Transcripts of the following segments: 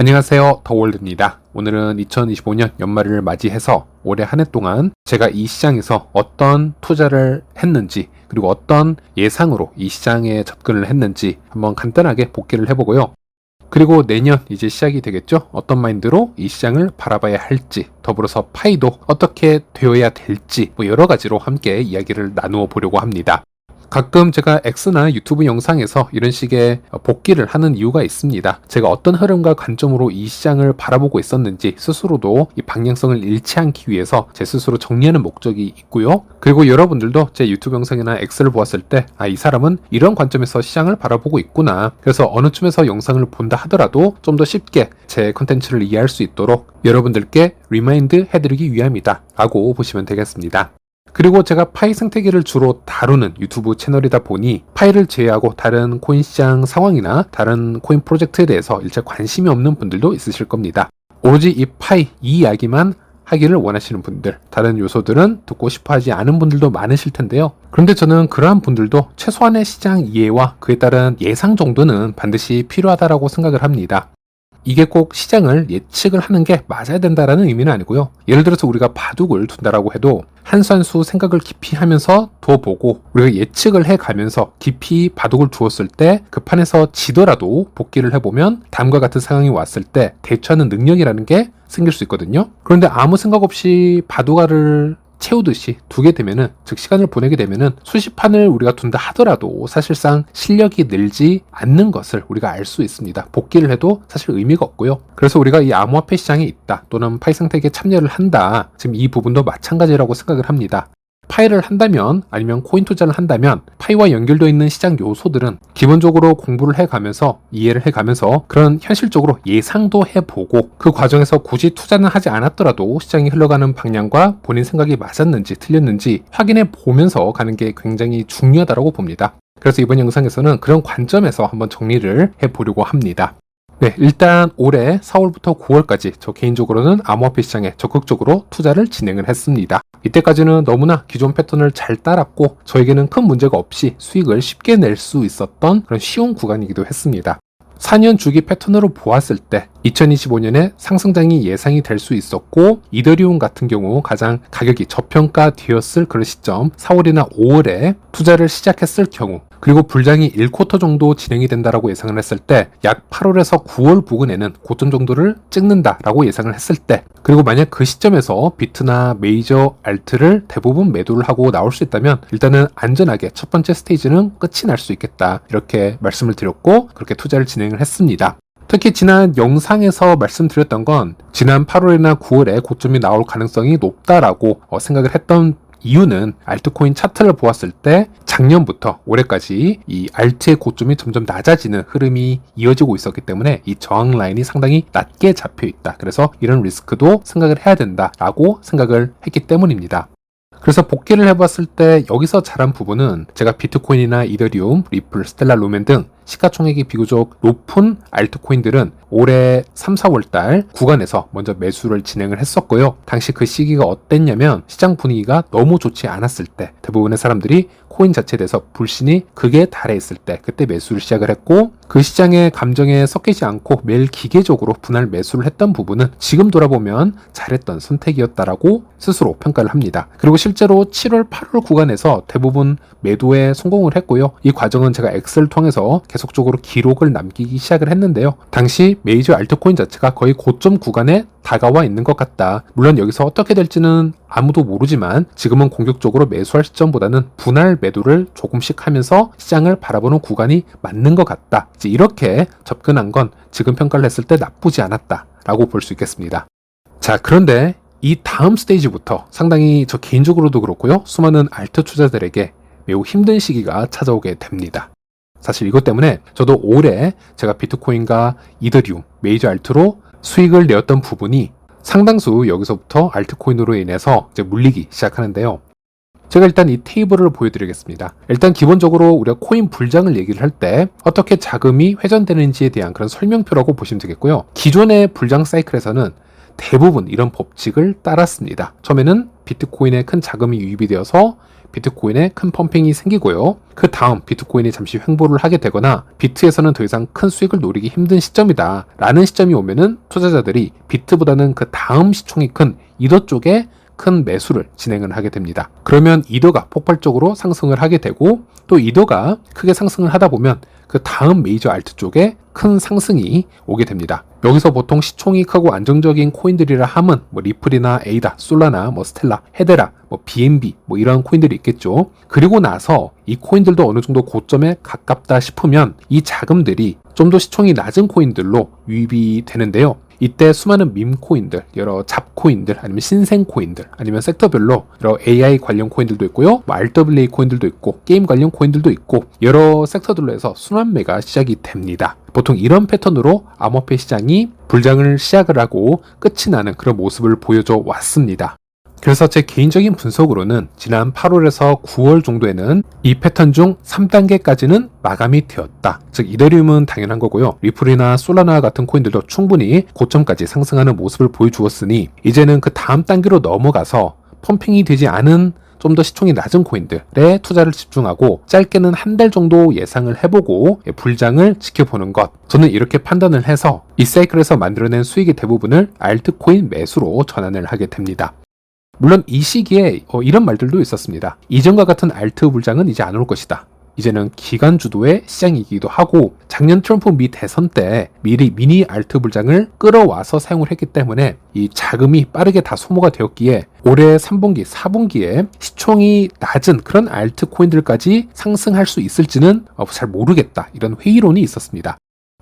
안녕하세요, 더월드입니다. 오늘은 2025년 연말을 맞이해서 올해 한 해 동안 제가 이 시장에서 어떤 투자를 했는지, 그리고 어떤 예상으로 이 시장에 접근을 했는지 한번 간단하게 복기를 해보고요. 그리고 내년 이제 시작이 되겠죠? 어떤 마인드로 이 시장을 바라봐야 할지, 더불어서 파이도 어떻게 되어야 될지 여러 가지로 함께 이야기를 나누어 보려고 합니다. 가끔 제가 X나 유튜브 영상에서 이런 식의 복기를 하는 이유가 있습니다. 제가 어떤 흐름과 관점으로 이 시장을 바라보고 있었는지 스스로도 이 방향성을 잃지 않기 위해서 제 스스로 정리하는 목적이 있고요. 그리고 여러분들도 제 유튜브 영상이나 X를 보았을 때 이 사람은 이런 관점에서 시장을 바라보고 있구나. 그래서 어느 쯤에서 영상을 본다 하더라도 좀 더 쉽게 제 컨텐츠를 이해할 수 있도록 여러분들께 리마인드 해드리기 위함이다 라고 보시면 되겠습니다. 그리고 제가 파이 생태계를 주로 다루는 유튜브 채널이다 보니 파이를 제외하고 다른 코인 시장 상황이나 다른 코인 프로젝트에 대해서 일체 관심이 없는 분들도 있으실 겁니다. 오로지 이 파이, 이 이야기만 하기를 원하시는 분들, 다른 요소들은 듣고 싶어 하지 않은 분들도 많으실 텐데요. 그런데 저는 그러한 분들도 최소한의 시장 이해와 그에 따른 예상 정도는 반드시 필요하다고 생각을 합니다. 이게 꼭 시장을 예측을 하는 게 맞아야 된다라는 의미는 아니고요. 예를 들어서 우리가 바둑을 둔다라고 해도 한 수 한 수 생각을 깊이 하면서 둬보고 우리가 예측을 해가면서 깊이 바둑을 두었을 때 그 판에서 지더라도 복기를 해보면 다음과 같은 상황이 왔을 때 대처하는 능력이라는 게 생길 수 있거든요. 그런데 아무 생각 없이 바둑알을 채우듯이 두게 되면은, 즉 시간을 보내게 되면은 수십 판을 우리가 둔다 하더라도 사실상 실력이 늘지 않는 것을 우리가 알 수 있습니다. 복기를 해도 사실 의미가 없고요. 그래서 우리가 이 암호화폐 시장에 있다, 또는 파이 생태계에 참여를 한다, 지금 이 부분도 마찬가지라고 생각을 합니다. 파이를 한다면, 아니면 코인 투자를 한다면 파이와 연결되어 있는 시장 요소들은 기본적으로 공부를 해가면서, 이해를 해가면서 그런 현실적으로 예상도 해보고 그 과정에서 굳이 투자는 하지 않았더라도 시장이 흘러가는 방향과 본인 생각이 맞았는지 틀렸는지 확인해 보면서 가는 게 굉장히 중요하다고 봅니다. 그래서 이번 영상에서는 그런 관점에서 한번 정리를 해보려고 합니다. 네, 일단 올해 4월부터 9월까지 저 개인적으로는 암호화폐 시장에 적극적으로 투자를 진행을 했습니다. 이때까지는 너무나 기존 패턴을 잘 따랐고 저에게는 큰 문제가 없이 수익을 쉽게 낼 수 있었던 그런 쉬운 구간이기도 했습니다. 4년 주기 패턴으로 보았을 때 2025년에 상승장이 예상이 될 수 있었고, 이더리움 같은 경우 가장 가격이 저평가되었을 그런 시점 4월이나 5월에 투자를 시작했을 경우, 그리고 불장이 1쿼터 정도 진행이 된다라고 예상을 했을 때 약 8월에서 9월 부근에는 고점 정도를 찍는다라고 예상을 했을 때, 그리고 만약 그 시점에서 비트나 메이저 알트를 대부분 매도를 하고 나올 수 있다면 일단은 안전하게 첫 번째 스테이지는 끝이 날 수 있겠다, 이렇게 말씀을 드렸고 그렇게 투자를 진행을 했습니다. 특히 지난 영상에서 말씀드렸던 건 지난 8월이나 9월에 고점이 나올 가능성이 높다라고 생각을 했던 이유는 알트코인 차트를 보았을 때 작년부터 올해까지 이 알트의 고점이 점점 낮아지는 흐름이 이어지고 있었기 때문에 이 저항 라인이 상당히 낮게 잡혀 있다. 그래서 이런 리스크도 생각을 해야 된다라고 생각을 했기 때문입니다. 그래서 복귀를 해봤을 때 여기서 잘한 부분은 제가 비트코인이나 이더리움, 리플, 스텔라, 루멘 등 시가총액이 비교적 높은 알트코인들은 올해 3, 4월달 구간에서 먼저 매수를 진행을 했었고요. 당시 그 시기가 어땠냐면 시장 분위기가 너무 좋지 않았을 때, 대부분의 사람들이 코인 자체에 대해서 불신이 극에 달해 있을 때 그때 매수를 시작을 했고, 그 시장의 감정에 섞이지 않고 매일 기계적으로 분할 매수를 했던 부분은 지금 돌아보면 잘했던 선택이었다라고 스스로 평가를 합니다. 그리고 실제로 7월, 8월 구간에서 대부분 매도에 성공을 했고요. 이 과정은 제가 엑셀을 통해서 계속적으로 기록을 남기기 시작을 했는데요. 당시 메이저 알트코인 자체가 거의 고점 구간에 다가와 있는 것 같다. 물론 여기서 어떻게 될지는 아무도 모르지만 지금은 공격적으로 매수할 시점보다는 분할 매도를 조금씩 하면서 시장을 바라보는 구간이 맞는 것 같다. 이제 이렇게 접근한 건 지금 평가를 했을 때 나쁘지 않았다라고 볼 수 있겠습니다. 자, 그런데 이 다음 스테이지부터 상당히 저 개인적으로도 그렇고요, 수많은 알트 투자들에게 매우 힘든 시기가 찾아오게 됩니다. 사실 이것 때문에 저도 올해 제가 비트코인과 이더리움, 메이저 알트로 수익을 내었던 부분이 상당수 여기서부터 알트코인으로 인해서 이제 물리기 시작하는데요. 제가 일단 이 테이블을 보여드리겠습니다. 일단 기본적으로 우리가 코인 불장을 얘기를 할 때 어떻게 자금이 회전되는지에 대한 그런 설명표라고 보시면 되겠고요. 기존의 불장 사이클에서는 대부분 이런 법칙을 따랐습니다. 처음에는 비트코인에 큰 자금이 유입이 되어서 비트코인에 큰 펌핑이 생기고요. 그 다음 비트코인이 잠시 횡보를 하게 되거나 비트에서는 더 이상 큰 수익을 노리기 힘든 시점이다 라는 시점이 오면은 투자자들이 비트보다는 그 다음 시총이 큰 이더 쪽에 큰 매수를 진행을 하게 됩니다. 그러면 이더가 폭발적으로 상승을 하게 되고 또 이더가 크게 상승을 하다 보면 그 다음 메이저 알트 쪽에 큰 상승이 오게 됩니다. 여기서 보통 시총이 크고 안정적인 코인들이라 함은 뭐 리플이나 에이다, 솔라나, 뭐 스텔라, 헤데라, 뭐 BNB 뭐 이런 코인들이 있겠죠. 그리고 나서 이 코인들도 어느 정도 고점에 가깝다 싶으면 이 자금들이 좀 더 시총이 낮은 코인들로 유입이 되는데요. 이때 수많은 밈 코인들, 여러 잡 코인들, 아니면 신생 코인들, 아니면 섹터별로 여러 AI 관련 코인들도 있고요. 뭐 RWA 코인들도 있고, 게임 관련 코인들도 있고, 여러 섹터들로 해서 순환매가 시작이 됩니다. 보통 이런 패턴으로 암호화폐 시장이 불장을 시작을 하고 끝이 나는 그런 모습을 보여줘 왔습니다. 그래서 제 개인적인 분석으로는 지난 8월에서 9월 정도에는 이 패턴 중 3단계까지는 마감이 되었다. 즉 이더리움은 당연한 거고요. 리플이나 솔라나 같은 코인들도 충분히 고점까지 상승하는 모습을 보여주었으니 이제는 그 다음 단계로 넘어가서 펌핑이 되지 않은 좀 더 시총이 낮은 코인들에 투자를 집중하고 짧게는 한 달 정도 예상을 해보고 불장을 지켜보는 것. 저는 이렇게 판단을 해서 이 사이클에서 만들어낸 수익의 대부분을 알트코인 매수로 전환을 하게 됩니다. 물론 이 시기에 이런 말들도 있었습니다. 이전과 같은 알트 불장은 이제 안 올 것이다. 이제는 기관 주도의 시장이기도 하고 작년 트럼프 미 대선 때 미리 미니 알트 불장을 끌어와서 사용을 했기 때문에 이 자금이 빠르게 다 소모가 되었기에 올해 3분기, 4분기에 시총이 낮은 그런 알트 코인들까지 상승할 수 있을지는 잘 모르겠다. 이런 회의론이 있었습니다.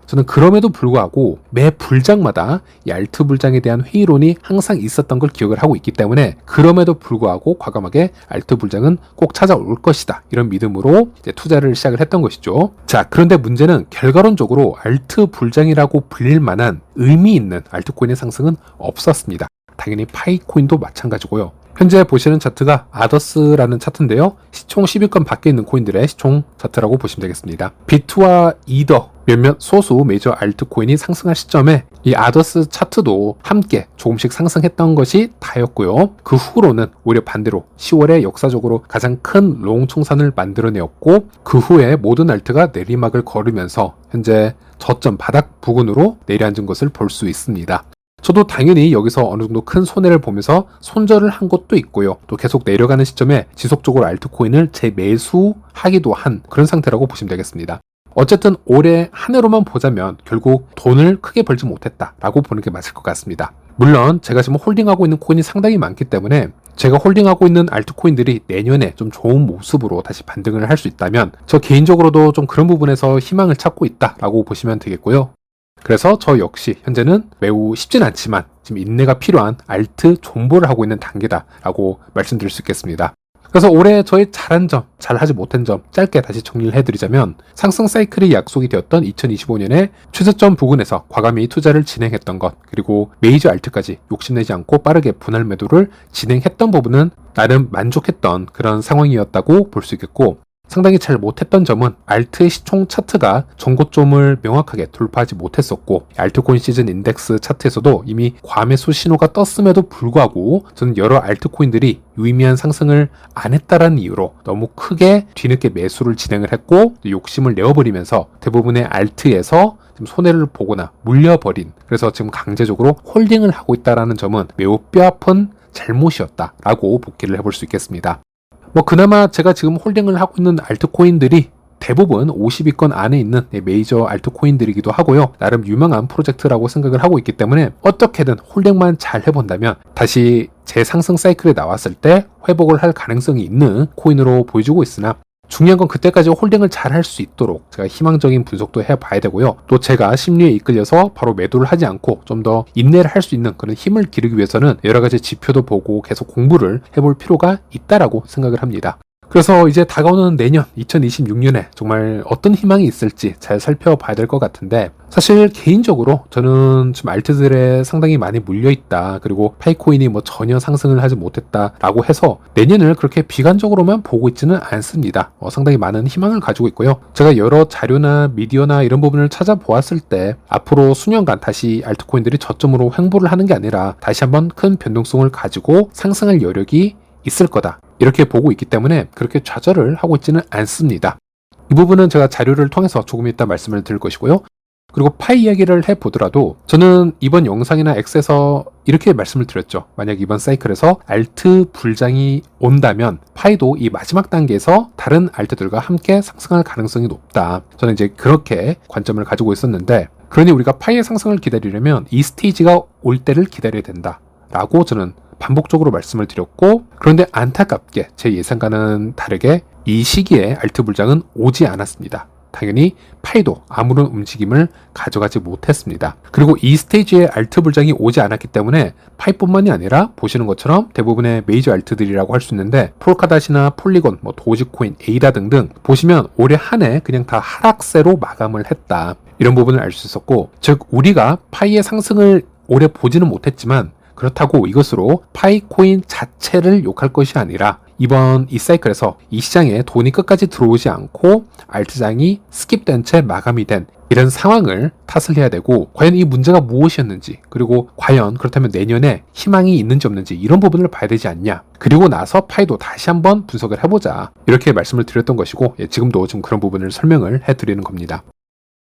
저는 그럼에도 불구하고 매 불장마다 이 알트 불장에 대한 회의론이 항상 있었던 걸 기억을 하고 있기 때문에 그럼에도 불구하고 과감하게 알트 불장은 꼭 찾아올 것이다. 이런 믿음으로 이제 투자를 시작을 했던 것이죠. 자, 그런데 문제는 결과론적으로 알트 불장이라고 불릴 만한 의미 있는 알트코인의 상승은 없었습니다. 당연히 파이코인도 마찬가지고요. 현재 보시는 차트가 아더스라는 차트인데요. 시총 10위권 밖에 있는 코인들의 시총 차트라고 보시면 되겠습니다. 비트와 이더 몇몇 소수 메이저 알트코인이 상승할 시점에 이 아더스 차트도 함께 조금씩 상승했던 것이 다였고요. 그 후로는 오히려 반대로 10월에 역사적으로 가장 큰 롱 총산을 만들어내었고 그 후에 모든 알트가 내리막을 걸으면서 현재 저점 바닥 부근으로 내려앉은 것을 볼 수 있습니다. 저도 당연히 여기서 어느 정도 큰 손해를 보면서 손절을 한 것도 있고요. 또 계속 내려가는 시점에 지속적으로 알트코인을 재매수하기도 한 그런 상태라고 보시면 되겠습니다. 어쨌든 올해 한 해로만 보자면 결국 돈을 크게 벌지 못했다라고 보는 게 맞을 것 같습니다. 물론 제가 지금 홀딩하고 있는 코인이 상당히 많기 때문에 제가 홀딩하고 있는 알트코인들이 내년에 좀 좋은 모습으로 다시 반등을 할 수 있다면 저 개인적으로도 좀 그런 부분에서 희망을 찾고 있다라고 보시면 되겠고요. 그래서 저 역시 현재는 매우 쉽진 않지만 지금 인내가 필요한 알트 존버를 하고 있는 단계다라고 말씀드릴 수 있겠습니다. 그래서 올해 저의 잘한 점, 잘하지 못한 점 짧게 다시 정리를 해드리자면 상승 사이클이 약속이 되었던 2025년에 최저점 부근에서 과감히 투자를 진행했던 것 그리고 메이저 알트까지 욕심내지 않고 빠르게 분할 매도를 진행했던 부분은 나름 만족했던 그런 상황이었다고 볼 수 있겠고 상당히 잘 못했던 점은 알트의 시총 차트가 전고점을 명확하게 돌파하지 못했었고 알트코인 시즌 인덱스 차트에서도 이미 과매수 신호가 떴음에도 불구하고 저는 여러 알트코인들이 유의미한 상승을 안 했다라는 이유로 너무 크게 뒤늦게 매수를 진행을 했고 욕심을 내어버리면서 대부분의 알트에서 지금 손해를 보거나 물려버린 그래서 지금 강제적으로 홀딩을 하고 있다는 점은 매우 뼈아픈 잘못이었다라고 복귀를 해볼 수 있겠습니다. 그나마 제가 지금 홀딩을 하고 있는 알트코인들이 대부분 50위권 안에 있는 메이저 알트코인들이기도 하고요. 나름 유명한 프로젝트라고 생각을 하고 있기 때문에 어떻게든 홀딩만 잘 해본다면 다시 재상승 사이클에 나왔을 때 회복을 할 가능성이 있는 코인으로 보여주고 있으나 중요한 건 그때까지 홀딩을 잘 할 수 있도록 제가 희망적인 분석도 해봐야 되고요. 또 제가 심리에 이끌려서 바로 매도를 하지 않고 좀 더 인내를 할 수 있는 그런 힘을 기르기 위해서는 여러 가지 지표도 보고 계속 공부를 해볼 필요가 있다라고 생각을 합니다. 그래서 이제 다가오는 내년 2026년에 정말 어떤 희망이 있을지 잘 살펴봐야 될 것 같은데 사실 개인적으로 저는 지금 알트들에 상당히 많이 물려있다 그리고 파이코인이 전혀 상승을 하지 못했다라고 해서 내년을 그렇게 비관적으로만 보고 있지는 않습니다. 상당히 많은 희망을 가지고 있고요. 제가 여러 자료나 미디어나 이런 부분을 찾아보았을 때 앞으로 수년간 다시 알트코인들이 저점으로 횡보를 하는 게 아니라 다시 한번 큰 변동성을 가지고 상승할 여력이 있을 거다. 이렇게 보고 있기 때문에 그렇게 좌절을 하고 있지는 않습니다. 이 부분은 제가 자료를 통해서 조금 이따 말씀을 드릴 것이고요. 그리고 파이 이야기를 해보더라도 저는 이번 영상이나 X에서 이렇게 말씀을 드렸죠. 만약 이번 사이클에서 알트 불장이 온다면 파이도 이 마지막 단계에서 다른 알트들과 함께 상승할 가능성이 높다. 저는 이제 그렇게 관점을 가지고 있었는데, 그러니 우리가 파이의 상승을 기다리려면 이 스테이지가 올 때를 기다려야 된다 라고 저는 반복적으로 말씀을 드렸고, 그런데 안타깝게 제 예상과는 다르게 이 시기에 알트 불장은 오지 않았습니다. 당연히 파이도 아무런 움직임을 가져가지 못했습니다. 그리고 이 스테이지에 알트 불장이 오지 않았기 때문에 파이뿐만이 아니라 보시는 것처럼 대부분의 메이저 알트들이라고 할 수 있는데 폴카닷이나 폴리곤, 도지코인, 에이다 등등 보시면 올해 한 해 그냥 다 하락세로 마감을 했다. 이런 부분을 알 수 있었고, 즉 우리가 파이의 상승을 올해 보지는 못했지만 그렇다고 이것으로 파이코인 자체를 욕할 것이 아니라 이번 이 사이클에서 이 시장에 돈이 끝까지 들어오지 않고 알트장이 스킵된 채 마감이 된 이런 상황을 탓을 해야 되고, 과연 이 문제가 무엇이었는지, 그리고 과연 그렇다면 내년에 희망이 있는지 없는지 이런 부분을 봐야 되지 않냐. 그리고 나서 파이도 다시 한번 분석을 해보자. 이렇게 말씀을 드렸던 것이고, 지금도 좀 그런 부분을 설명을 해드리는 겁니다.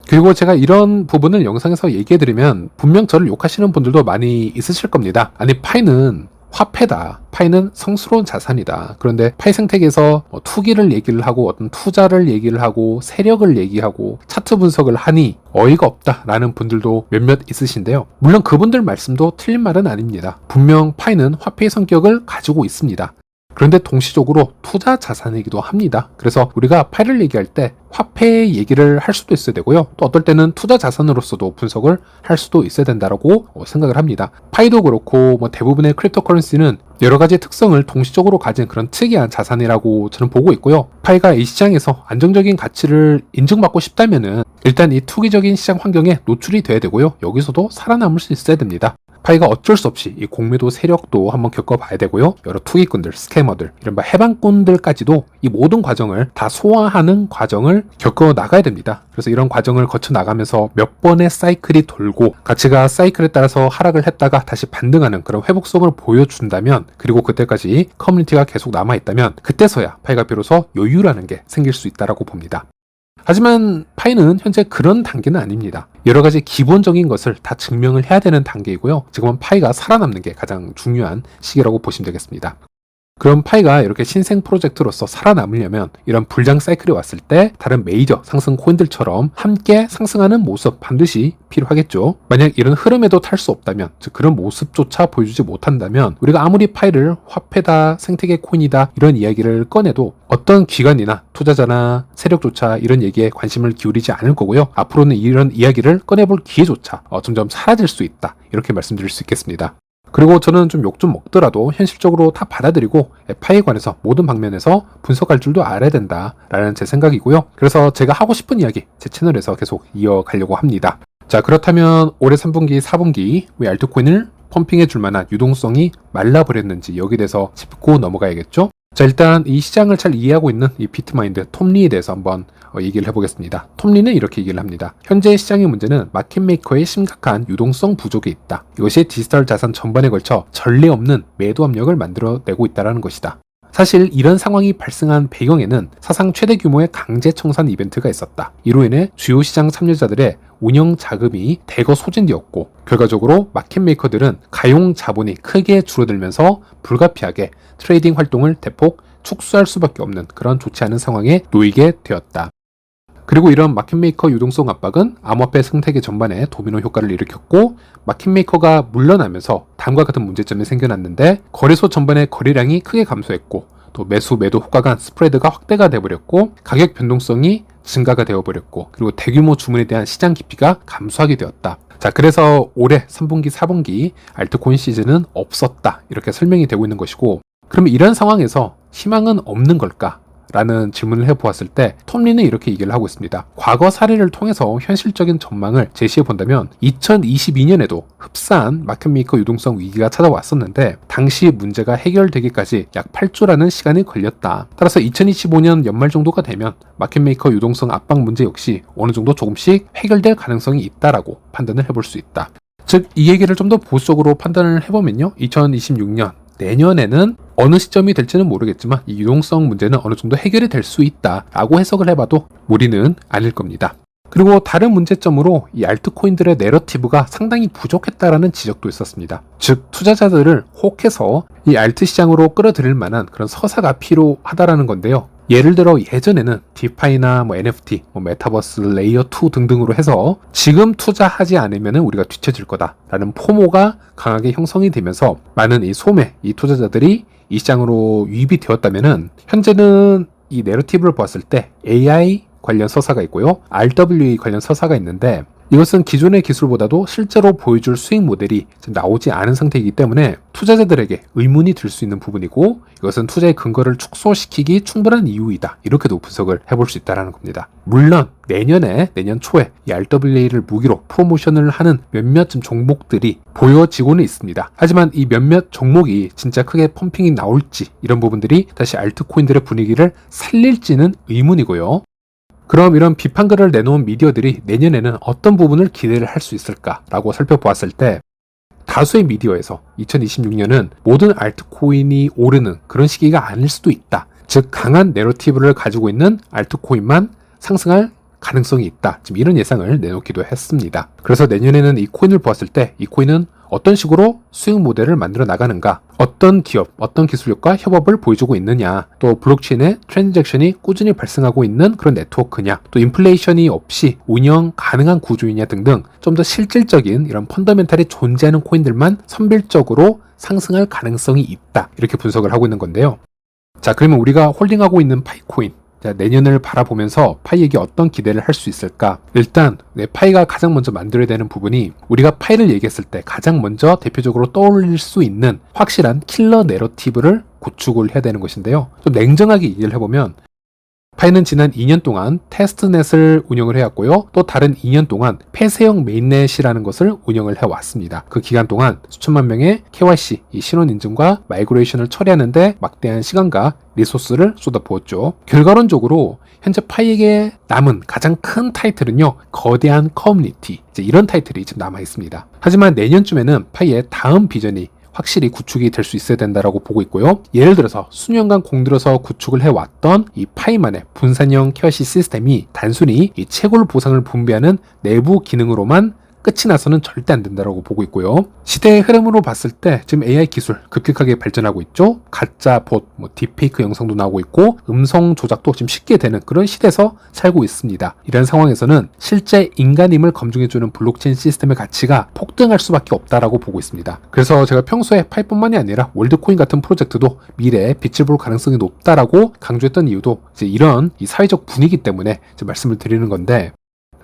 그리고 제가 이런 부분을 영상에서 얘기해드리면 분명 저를 욕하시는 분들도 많이 있으실 겁니다. 아니, 파이는 화폐다. 파이는 성스러운 자산이다. 그런데 파이 생태계에서 투기를 얘기를 하고 어떤 투자를 얘기를 하고 세력을 얘기하고 차트 분석을 하니 어이가 없다라는 분들도 몇몇 있으신데요. 물론 그분들 말씀도 틀린 말은 아닙니다. 분명 파이는 화폐의 성격을 가지고 있습니다. 그런데 동시적으로 투자 자산이기도 합니다. 그래서 우리가 파이를 얘기할 때 화폐 얘기를 할 수도 있어야 되고요. 또 어떨 때는 투자 자산으로서도 분석을 할 수도 있어야 된다라고 생각을 합니다. 파이도 그렇고 대부분의 크립토커런시는 여러 가지 특성을 동시적으로 가진 그런 특이한 자산이라고 저는 보고 있고요. 파이가 이 시장에서 안정적인 가치를 인증받고 싶다면은 일단 이 투기적인 시장 환경에 노출이 돼야 되고요. 여기서도 살아남을 수 있어야 됩니다. 파이가 어쩔 수 없이 이 공매도 세력도 한번 겪어봐야 되고요. 여러 투기꾼들, 스캐머들, 이른바 해방꾼들까지도 이 모든 과정을 다 소화하는 과정을 겪어 나가야 됩니다. 그래서 이런 과정을 거쳐 나가면서 몇 번의 사이클이 돌고 가치가 사이클에 따라서 하락을 했다가 다시 반등하는 그런 회복성을 보여준다면, 그리고 그때까지 커뮤니티가 계속 남아있다면 그때서야 파이가 비로소 여유라는 게 생길 수 있다라고 봅니다. 하지만 파이는 현재 그런 단계는 아닙니다. 여러 가지 기본적인 것을 다 증명을 해야 되는 단계이고요. 지금은 파이가 살아남는 게 가장 중요한 시기라고 보시면 되겠습니다. 그럼 파이가 이렇게 신생 프로젝트로서 살아남으려면 이런 불장 사이클이 왔을 때 다른 메이저 상승 코인들처럼 함께 상승하는 모습 반드시 필요하겠죠. 만약 이런 흐름에도 탈 수 없다면, 즉 그런 모습조차 보여주지 못한다면 우리가 아무리 파이를 화폐다, 생태계 코인이다 이런 이야기를 꺼내도 어떤 기관이나 투자자나 세력조차 이런 얘기에 관심을 기울이지 않을 거고요. 앞으로는 이런 이야기를 꺼내볼 기회조차 점점 사라질 수 있다. 이렇게 말씀드릴 수 있겠습니다. 그리고 저는 좀 욕 좀 먹더라도 현실적으로 다 받아들이고 파이에 관해서 모든 방면에서 분석할 줄도 알아야 된다라는 제 생각이고요. 그래서 제가 하고 싶은 이야기 제 채널에서 계속 이어가려고 합니다. 자, 그렇다면 올해 3분기, 4분기 왜 알트코인을 펌핑해 줄 만한 유동성이 말라버렸는지 여기에 대해서 짚고 넘어가야겠죠. 자, 일단 이 시장을 잘 이해하고 있는 이 비트마인드 톰리에 대해서 한번 얘기를 해보겠습니다. 톰리는 이렇게 얘기를 합니다. 현재 시장의 문제는 마켓메이커의 심각한 유동성 부족에 있다. 이것이 디지털 자산 전반에 걸쳐 전례 없는 매도 압력을 만들어내고 있다는 것이다. 사실 이런 상황이 발생한 배경에는 사상 최대 규모의 강제 청산 이벤트가 있었다. 이로 인해 주요 시장 참여자들의 운영 자금이 대거 소진되었고, 결과적으로 마켓메이커들은 가용 자본이 크게 줄어들면서 불가피하게 트레이딩 활동을 대폭 축소할 수밖에 없는 그런 좋지 않은 상황에 놓이게 되었다. 그리고 이런 마켓메이커 유동성 압박은 암호화폐 생태계 전반에 도미노 효과를 일으켰고, 마켓메이커가 물러나면서 다음과 같은 문제점이 생겨났는데, 거래소 전반의 거래량이 크게 감소했고, 또 매수 매도 효과 간 스프레드가 확대가 되어버렸고, 가격 변동성이 증가가 되어버렸고, 그리고 대규모 주문에 대한 시장 깊이가 감소하게 되었다. 자, 그래서 올해 3분기, 4분기 알트코인 시즌은 없었다. 이렇게 설명이 되고 있는 것이고, 그러면 이런 상황에서 희망은 없는 걸까? 라는 질문을 해보았을 때 톰리는 이렇게 얘기를 하고 있습니다. 과거 사례를 통해서 현실적인 전망을 제시해 본다면 2022년에도 흡사한 마켓메이커 유동성 위기가 찾아왔었는데 당시 문제가 해결되기까지 약 8주라는 시간이 걸렸다. 따라서 2025년 연말 정도가 되면 마켓메이커 유동성 압박 문제 역시 어느 정도 조금씩 해결될 가능성이 있다라고 판단을 해볼 수 있다. 즉, 이 얘기를 좀 더 보수적으로 판단을 해보면요. 2026년 내년에는 어느 시점이 될지는 모르겠지만 이 유동성 문제는 어느 정도 해결이 될 수 있다라고 해석을 해봐도 무리는 아닐 겁니다. 그리고 다른 문제점으로 이 알트코인들의 내러티브가 상당히 부족했다라는 지적도 있었습니다. 즉 투자자들을 혹해서 이 알트 시장으로 끌어들일 만한 그런 서사가 필요하다라는 건데요. 예를 들어 예전에는 디파이나 NFT, 메타버스 레이어 2 등등으로 해서 지금 투자하지 않으면 우리가 뒤처질 거다라는 포모가 강하게 형성이 되면서 많은 이 소매, 이 투자자들이 이 시장으로 유입이 되었다면은 현재는 이 내러티브를 봤을 때 AI 관련 서사가 있고요. RWA 관련 서사가 있는데 이것은 기존의 기술보다도 실제로 보여줄 수익 모델이 나오지 않은 상태이기 때문에 투자자들에게 의문이 들 수 있는 부분이고 이것은 투자의 근거를 축소시키기 충분한 이유이다. 이렇게도 분석을 해볼 수 있다는 겁니다. 물론 내년 초에 이 RWA를 무기로 프로모션을 하는 몇몇 종목들이 보여지고는 있습니다. 하지만 이 몇몇 종목이 진짜 크게 펌핑이 나올지 이런 부분들이 다시 알트코인들의 분위기를 살릴지는 의문이고요. 그럼 이런 비판글을 내놓은 미디어들이 내년에는 어떤 부분을 기대를 할 수 있을까라고 살펴보았을 때 다수의 미디어에서 2026년은 모든 알트코인이 오르는 그런 시기가 아닐 수도 있다. 즉 강한 내러티브를 가지고 있는 알트코인만 상승할 가능성이 있다. 지금 이런 예상을 내놓기도 했습니다. 그래서 내년에는 이 코인을 보았을 때 이 코인은 어떤 식으로 수익 모델을 만들어 나가는가, 어떤 기업, 어떤 기술력과 협업을 보여주고 있느냐, 또 블록체인의 트랜잭션이 꾸준히 발생하고 있는 그런 네트워크냐, 또 인플레이션이 없이 운영 가능한 구조이냐 등등 좀 더 실질적인 이런 펀더멘탈이 존재하는 코인들만 선별적으로 상승할 가능성이 있다. 이렇게 분석을 하고 있는 건데요. 자, 그러면 우리가 홀딩하고 있는 파이코인, 자, 내년을 바라보면서 파이에게 어떤 기대를 할 수 있을까? 일단 파이가 가장 먼저 만들어야 되는 부분이 우리가 파이를 얘기했을 때 가장 먼저 대표적으로 떠올릴 수 있는 확실한 킬러 내러티브를 구축을 해야 되는 것인데요. 좀 냉정하게 이해를 해보면 파이는 지난 2년 동안 테스트넷을 운영을 해왔고요. 또 다른 2년 동안 폐쇄형 메인넷이라는 것을 운영을 해왔습니다. 그 기간 동안 수천만 명의 KYC, 이 신원 인증과 마이그레이션을 처리하는데 막대한 시간과 리소스를 쏟아부었죠. 결과론적으로 현재 파이에게 남은 가장 큰 타이틀은요, 거대한 커뮤니티, 이런 타이틀이 지금 남아 있습니다. 하지만 내년쯤에는 파이의 다음 비전이 확실히 구축이 될 수 있어야 된다라고 보고 있고요. 예를 들어서 수년간 공들여서 구축을 해왔던 이 파이만의 분산형 KYC 시스템이 단순히 이 채굴 보상을 분배하는 내부 기능으로만 끝이 나서는 절대 안 된다라고 보고 있고요. 시대의 흐름으로 봤을 때 지금 AI 기술 급격하게 발전하고 있죠. 가짜 봇, 딥페이크 영상도 나오고 있고 음성 조작도 지금 쉽게 되는 그런 시대에서 살고 있습니다. 이런 상황에서는 실제 인간임을 검증해주는 블록체인 시스템의 가치가 폭등할 수밖에 없다라고 보고 있습니다. 그래서 제가 평소에 파이뿐만이 아니라 월드코인 같은 프로젝트도 미래에 빛을 볼 가능성이 높다라고 강조했던 이유도 이제 이런 이 사회적 분위기 때문에 이제 말씀을 드리는 건데,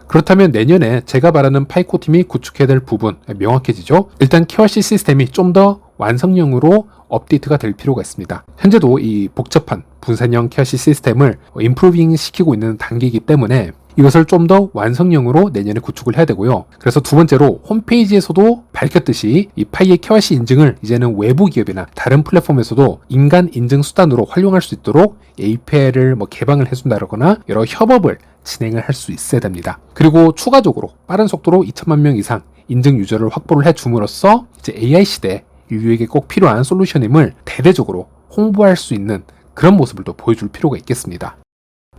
그렇다면 내년에 제가 바라는 파이코 팀이 구축해야 될 부분 명확해지죠. 일단 KYC 시스템이 좀 더 완성형으로 업데이트가 될 필요가 있습니다. 현재도 이 복잡한 분산형 KYC 시스템을 임프루빙 시키고 있는 단계이기 때문에 이것을 좀 더 완성형으로 내년에 구축을 해야 되고요. 그래서 두 번째로 홈페이지에서도 밝혔듯이 이 파이의 KYC 인증을 이제는 외부 기업이나 다른 플랫폼에서도 인간 인증 수단으로 활용할 수 있도록 API를 개방을 해준다거나 여러 협업을 진행을 할 수 있어야 됩니다. 그리고 추가적으로 빠른 속도로 2천만 명 이상 인증 유저를 확보를 해줌으로써 이제 AI 시대 인류에게 꼭 필요한 솔루션임을 대대적으로 홍보할 수 있는 그런 모습을 또 보여줄 필요가 있겠습니다.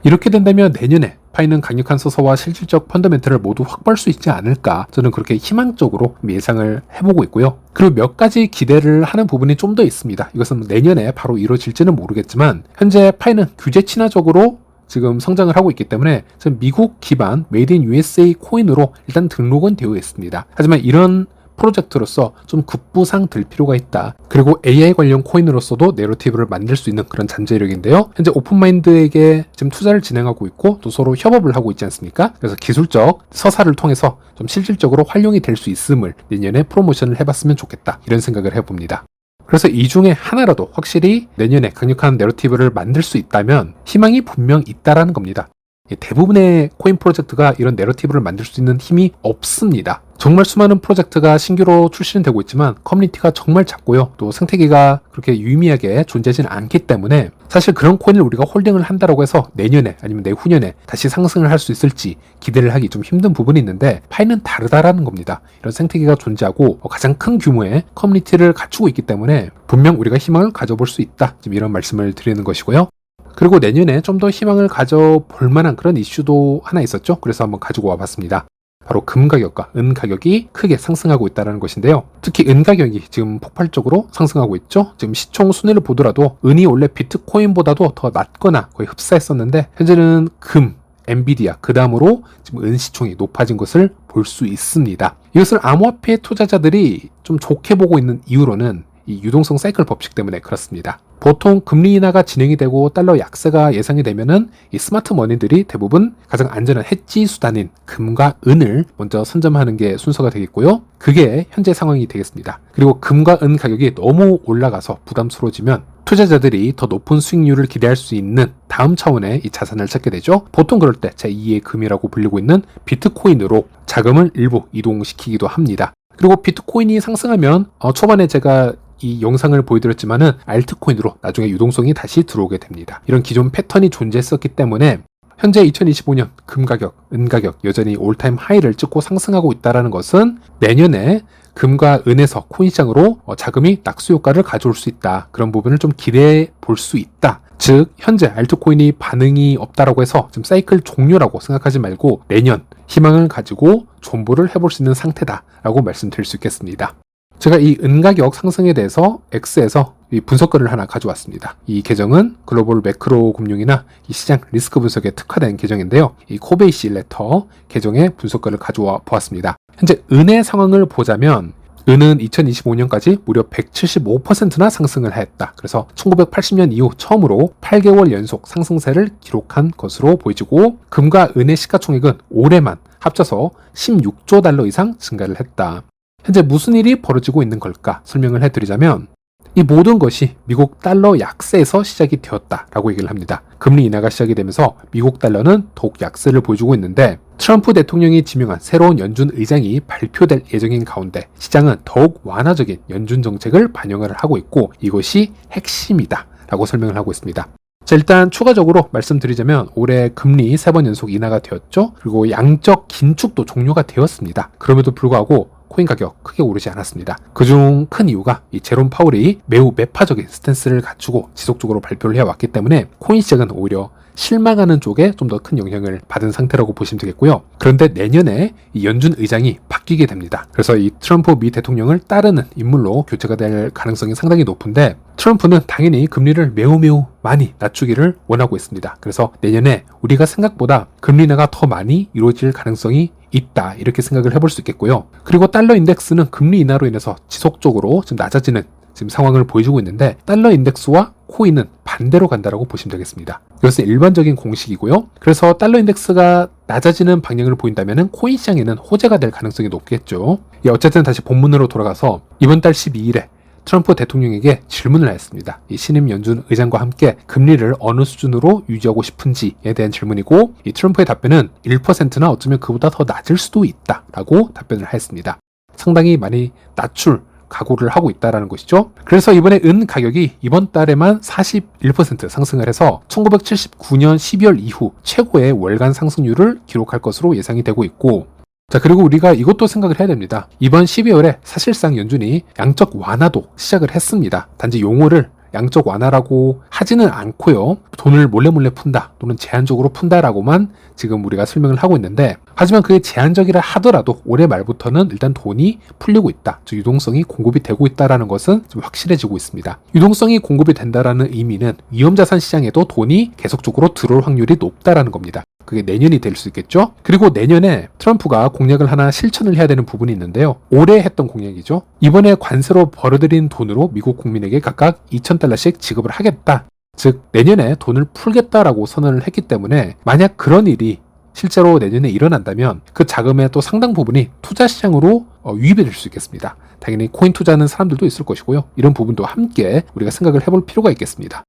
이렇게 된다면 내년에 파이는 강력한 서서와 실질적 펀더멘털을 모두 확보할 수 있지 않을까, 저는 그렇게 희망적으로 예상을 해보고 있고요. 그리고 몇 가지 기대를 하는 부분이 좀 더 있습니다. 이것은 내년에 바로 이루어질지는 모르겠지만 현재 파이는 규제 친화적으로 지금 성장을 하고 있기 때문에 지금 미국 기반 메이드 인 USA 코인으로 일단 등록은 되어 있습니다. 하지만 이런 프로젝트로서 좀 급부상 될 필요가 있다. 그리고 AI 관련 코인으로서도 내러티브를 만들 수 있는 그런 잠재력인데요. 현재 오픈마인드에게 지금 투자를 진행하고 있고 또 서로 협업을 하고 있지 않습니까? 그래서 기술적 서사를 통해서 좀 실질적으로 활용이 될 수 있음을 내년에 프로모션을 해봤으면 좋겠다. 이런 생각을 해봅니다. 그래서 이 중에 하나라도 확실히 내년에 강력한 내러티브를 만들 수 있다면 희망이 분명 있다라는 겁니다. 대부분의 코인 프로젝트가 이런 내러티브를 만들 수 있는 힘이 없습니다. 정말 수많은 프로젝트가 신규로 출시는 되고 있지만 커뮤니티가 정말 작고요. 또 생태계가 그렇게 유의미하게 존재하지는 않기 때문에 사실 그런 코인을 우리가 홀딩을 한다고 해서 내년에 아니면 내후년에 다시 상승을 할 수 있을지 기대를 하기 좀 힘든 부분이 있는데 파이는 다르다라는 겁니다. 이런 생태계가 존재하고 가장 큰 규모의 커뮤니티를 갖추고 있기 때문에 분명 우리가 희망을 가져볼 수 있다. 지금 이런 말씀을 드리는 것이고요. 그리고 내년에 좀 더 희망을 가져볼 만한 그런 이슈도 하나 있었죠. 그래서 한번 가지고 와봤습니다. 바로 금 가격과 은 가격이 크게 상승하고 있다는 것인데요. 특히 은 가격이 지금 폭발적으로 상승하고 있죠. 지금 시총 순위를 보더라도 은이 원래 비트코인보다도 더 낮거나 거의 흡사했었는데 현재는 금, 엔비디아, 그 다음으로 지금 은 시총이 높아진 것을 볼 수 있습니다. 이것을 암호화폐 투자자들이 좀 좋게 보고 있는 이유로는 이 유동성 사이클 법칙 때문에 그렇습니다. 보통 금리 인하가 진행이 되고 달러 약세가 예상이 되면은 이 스마트 머니들이 대부분 가장 안전한 해지 수단인 금과 은을 먼저 선점하는 게 순서가 되겠고요. 그게 현재 상황이 되겠습니다. 그리고 금과 은 가격이 너무 올라가서 부담스러워지면 투자자들이 더 높은 수익률을 기대할 수 있는 다음 차원의 이 자산을 찾게 되죠. 보통 그럴 때 제2의 금이라고 불리고 있는 비트코인으로 자금을 일부 이동시키기도 합니다. 그리고 비트코인이 상승하면 초반에 제가 이 영상을 보여드렸지만은 알트코인으로 나중에 유동성이 다시 들어오게 됩니다. 이런 기존 패턴이 존재했었기 때문에 현재 2025년 금 가격, 은 가격 여전히 올타임 하이를 찍고 상승하고 있다는 것은 내년에 금과 은에서 코인 시장으로 자금이 낙수 효과를 가져올 수 있다. 그런 부분을 좀 기대해 볼 수 있다. 즉 현재 알트코인이 반응이 없다라고 해서 지금 사이클 종료라고 생각하지 말고 내년 희망을 가지고 존버를 해볼 수 있는 상태다라고 말씀드릴 수 있겠습니다. 제가 이 은 가격 상승에 대해서 X에서 이 분석글을 하나 가져왔습니다. 이 계정은 글로벌 매크로 금융이나 이 시장 리스크 분석에 특화된 계정인데요. 이 코베이시 레터 계정의 분석글을 가져와 보았습니다. 현재 은의 상황을 보자면 은은 2025년까지 무려 175%나 상승을 했다. 그래서 1980년 이후 처음으로 8개월 연속 상승세를 기록한 것으로 보여지고 금과 은의 시가총액은 올해만 합쳐서 16조 달러 이상 증가를 했다. 현재 무슨 일이 벌어지고 있는 걸까 설명을 해드리자면 이 모든 것이 미국 달러 약세에서 시작이 되었다라고 얘기를 합니다. 금리 인하가 시작이 되면서 미국 달러는 더욱 약세를 보여주고 있는데 트럼프 대통령이 지명한 새로운 연준 의장이 발표될 예정인 가운데 시장은 더욱 완화적인 연준 정책을 반영을 하고 있고 이것이 핵심이다 라고 설명을 하고 있습니다. 자, 일단 추가적으로 말씀드리자면 올해 금리 3번 연속 인하가 되었죠. 그리고 양적 긴축도 종료가 되었습니다. 그럼에도 불구하고 코인 가격 크게 오르지 않았습니다. 그중 큰 이유가 이 제롬 파월이 매우 매파적인 스탠스를 갖추고 지속적으로 발표를 해왔기 때문에 코인 시장은 오히려 실망하는 쪽에 좀 더 큰 영향을 받은 상태라고 보시면 되겠고요. 그런데 내년에 이 연준 의장이 바뀌게 됩니다. 그래서 이 트럼프 미 대통령을 따르는 인물로 교체가 될 가능성이 상당히 높은데 트럼프는 당연히 금리를 매우 많이 낮추기를 원하고 있습니다. 그래서 내년에 우리가 생각보다 금리 인하가 더 많이 이루어질 가능성이 있다 이렇게 생각을 해볼 수 있겠고요. 그리고 달러 인덱스는 금리 인하로 인해서 지속적으로 지금 낮아지는 지금 상황을 보여주고 있는데 달러 인덱스와 코인은 반대로 간다라고 보시면 되겠습니다. 이것은 일반적인 공식이고요. 그래서 달러 인덱스가 낮아지는 방향을 보인다면 코인 시장에는 호재가 될 가능성이 높겠죠. 어쨌든 다시 본문으로 돌아가서 이번 달 12일에 트럼프 대통령에게 질문을 했습니다. 이 신임 연준 의장과 함께 금리를 어느 수준으로 유지하고 싶은지에 대한 질문이고 이 트럼프의 답변은 1%나 어쩌면 그보다 더 낮을 수도 있다라고 답변을 했습니다. 상당히 많이 낮출 각오를 하고 있다는 것이죠. 그래서 이번에 은 가격이 이번 달에만 41% 상승을 해서 1979년 12월 이후 최고의 월간 상승률을 기록할 것으로 예상이 되고 있고 자, 그리고 우리가 이것도 생각을 해야 됩니다. 이번 12월에 사실상 연준이 양적 완화도 시작을 했습니다. 단지 용어를 양적 완화라고 하지는 않고요. 돈을 몰래 푼다 또는 제한적으로 푼다라고만 지금 우리가 설명을 하고 있는데 하지만 그게 제한적이라 하더라도 올해 말부터는 일단 돈이 풀리고 있다. 즉 유동성이 공급이 되고 있다는 것은 좀 확실해지고 있습니다. 유동성이 공급이 된다는 의미는 위험자산 시장에도 돈이 계속적으로 들어올 확률이 높다라는 겁니다. 그게 내년이 될 수 있겠죠. 그리고 내년에 트럼프가 공약을 하나 실천을 해야 되는 부분이 있는데요. 올해 했던 공약이죠. 이번에 관세로 벌어들인 돈으로 미국 국민에게 각각 2,000달러씩 지급을 하겠다. 즉 내년에 돈을 풀겠다라고 선언을 했기 때문에 만약 그런 일이 실제로 내년에 일어난다면 그 자금의 또 상당 부분이 투자 시장으로 유입이 될 수 있겠습니다. 당연히 코인 투자하는 사람들도 있을 것이고요. 이런 부분도 함께 우리가 생각을 해볼 필요가 있겠습니다.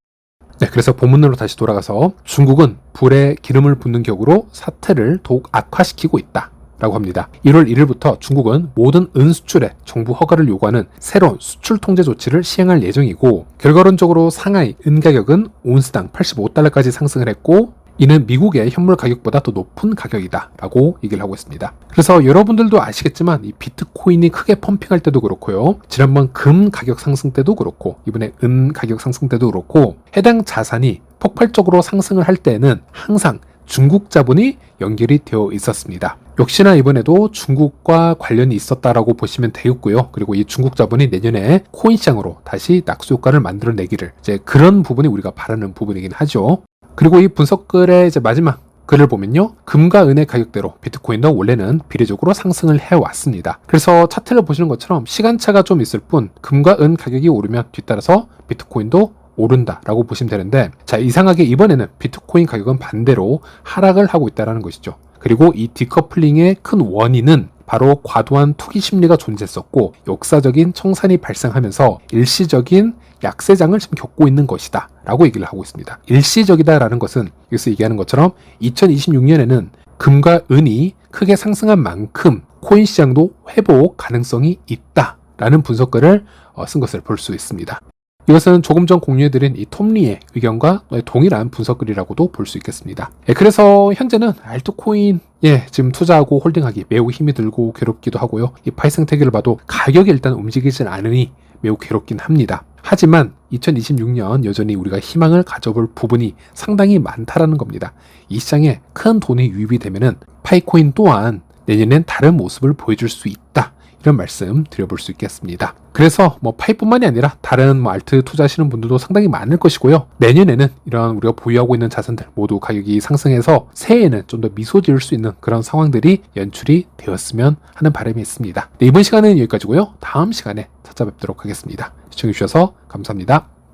네, 그래서 본문으로 다시 돌아가서 중국은 불에 기름을 붓는 격으로 사태를 더욱 악화시키고 있다 라고 합니다. 1월 1일부터 중국은 모든 은 수출에 정부 허가를 요구하는 새로운 수출 통제 조치를 시행할 예정이고, 결과론적으로 상하이 은 가격은 온스당 85달러까지 상승을 했고, 이는 미국의 현물 가격보다 더 높은 가격이다 라고 얘기를 하고 있습니다. 그래서 여러분들도 아시겠지만 이 비트코인이 크게 펌핑할 때도 그렇고요, 지난번 금 가격 상승 때도 그렇고, 이번에 은 가격 상승 때도 그렇고, 해당 자산이 폭발적으로 상승을 할 때에는 항상 중국 자본이 연결이 되어 있었습니다. 역시나 이번에도 중국과 관련이 있었다라고 보시면 되겠고요. 그리고 이 중국 자본이 내년에 코인 시장으로 다시 낙수 효과를 만들어내기를, 이제 그런 부분이 우리가 바라는 부분이긴 하죠. 그리고 이 분석글의 이제 마지막 글을 보면요, 금과 은의 가격대로 비트코인도 원래는 비례적으로 상승을 해왔습니다. 그래서 차트를 보시는 것처럼 시간차가 좀 있을 뿐 금과 은 가격이 오르면 뒤따라서 비트코인도 오른다라고 보시면 되는데, 자, 이상하게 이번에는 비트코인 가격은 반대로 하락을 하고 있다는 것이죠. 그리고 이 디커플링의 큰 원인은 바로 과도한 투기 심리가 존재했었고, 역사적인 청산이 발생하면서 일시적인 약세장을 지금 겪고 있는 것이다 라고 얘기를 하고 있습니다. 일시적이다 라는 것은 여기서 얘기하는 것처럼 2026년에는 금과 은이 크게 상승한 만큼 코인 시장도 회복 가능성이 있다 라는 분석글을 쓴 것을 볼 수 있습니다. 이것은 조금 전 공유해드린 이 톰리의 의견과 동일한 분석글이라고도 볼 수 있겠습니다. 그래서 현재는 알트코인에 지금 투자하고 홀딩하기 매우 힘이 들고 괴롭기도 하고요. 이 파이 생태계를 봐도 가격이 일단 움직이진 않으니 매우 괴롭긴 합니다. 하지만 2026년 여전히 우리가 희망을 가져볼 부분이 상당히 많다라는 겁니다. 이 시장에 큰 돈이 유입이 되면은 파이코인 또한 내년엔 다른 모습을 보여줄 수 있다, 이런 말씀 드려볼 수 있겠습니다. 그래서 파이뿐만이 아니라 다른 알트 투자하시는 분들도 상당히 많을 것이고요. 내년에는 이런 우리가 보유하고 있는 자산들 모두 가격이 상승해서 새해에는 좀 더 미소 지을 수 있는 그런 상황들이 연출이 되었으면 하는 바람이 있습니다. 네, 이번 시간은 여기까지고요. 다음 시간에 찾아뵙도록 하겠습니다. 시청해주셔서 감사합니다.